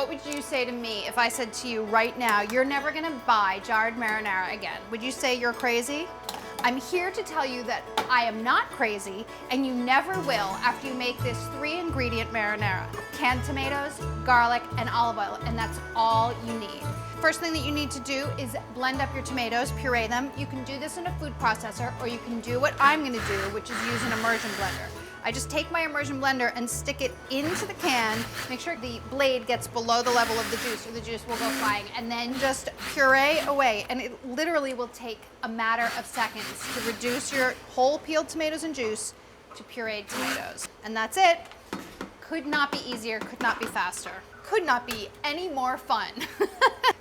What would you say to me if I said to you right now, you're never gonna buy jarred marinara again? Would you say you're crazy? I'm here to tell you that I am not crazy, and you never will after you make this 3-ingredient marinara. Canned tomatoes, garlic, and olive oil, and that's all you need. First thing that you need to do is blend up your tomatoes, puree them. You can do this in a food processor, or you can do what I'm gonna do, which is use an immersion blender. I just take my immersion blender and stick it into the can, make sure the blade gets below the level of the juice or the juice will go flying, and then just puree away. And it literally will take a matter of seconds to reduce your whole peeled tomatoes and juice to pureed tomatoes. And that's it. Could not be easier, could not be faster, could not be any more fun.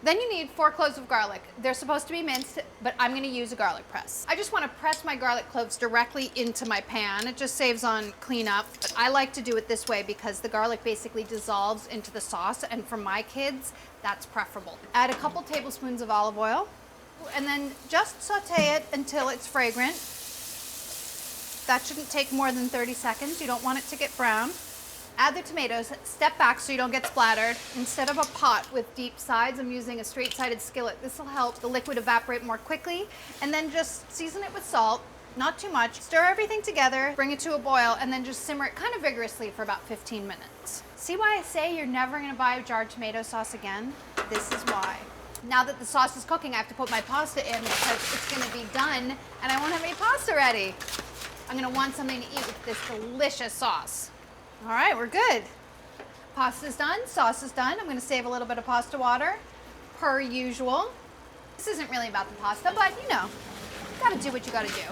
Then you need 4 cloves of garlic. They're supposed to be minced, but I'm gonna use a garlic press. I just wanna press my garlic cloves directly into my pan. It just saves on cleanup, but I like to do it this way because the garlic basically dissolves into the sauce, and for my kids, that's preferable. Add a couple tablespoons of olive oil, and then just saute it until it's fragrant. That shouldn't take more than 30 seconds. You don't want it to get brown. Add the tomatoes, step back so you don't get splattered. Instead of a pot with deep sides, I'm using a straight-sided skillet. This will help the liquid evaporate more quickly. And then just season it with salt, not too much. Stir everything together, bring it to a boil, and then just simmer it kind of vigorously for about 15 minutes. See why I say you're never gonna buy jarred tomato sauce again? This is why. Now that the sauce is cooking, I have to put my pasta in because it's gonna be done and I won't have any pasta ready. I'm gonna want something to eat with this delicious sauce. All right, we're good. Pasta's done, sauce is done. I'm gonna save a little bit of pasta water, per usual. This isn't really about the pasta, but you know, you gotta do what you gotta do.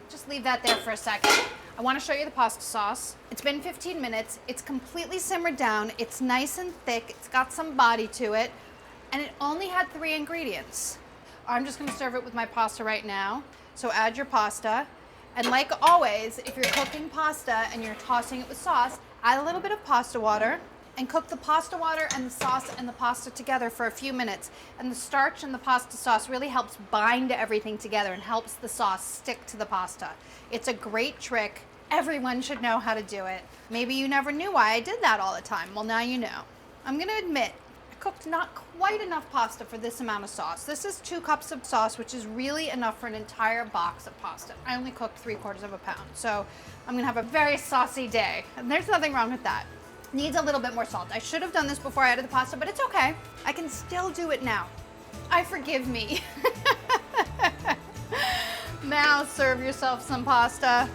Just leave that there for a second. I wanna show you the pasta sauce. It's been 15 minutes. It's completely simmered down. It's nice and thick. It's got some body to it, and it only had 3 ingredients. I'm just gonna serve it with my pasta right now. So add your pasta. And like always, if you're cooking pasta and you're tossing it with sauce, add a little bit of pasta water and cook the pasta water and the sauce and the pasta together for a few minutes. And the starch in the pasta sauce really helps bind everything together and helps the sauce stick to the pasta. It's a great trick. Everyone should know how to do it. Maybe you never knew why I did that all the time. Well, now you know. I'm gonna admit, I cooked not quite enough pasta for this amount of sauce. This is 2 cups of sauce, which is really enough for an entire box of pasta. I only cooked 3/4 pound, so I'm gonna have a very saucy day, and there's nothing wrong with that. Needs a little bit more salt. I should have done this before I added the pasta, but it's okay. I can still do it now. I forgive me. Now serve yourself some pasta.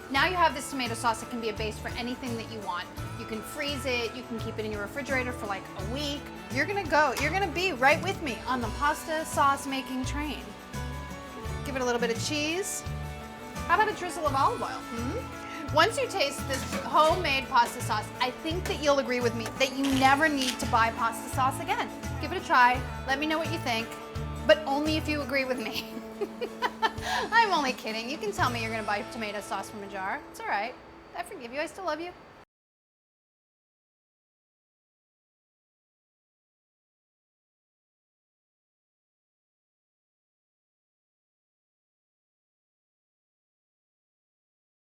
Now you have this tomato sauce that can be a base for anything that you want. You can freeze it, you can keep it in your refrigerator for like a week. You're gonna be right with me on the pasta sauce making train. Give it a little bit of cheese. How about a drizzle of olive oil? Once you taste this homemade pasta sauce, I think that you'll agree with me that you never need to buy pasta sauce again. Give it a try, let me know what you think, but only if you agree with me. I'm only kidding. You can tell me you're gonna buy tomato sauce from a jar. It's all right. I forgive you, I still love you.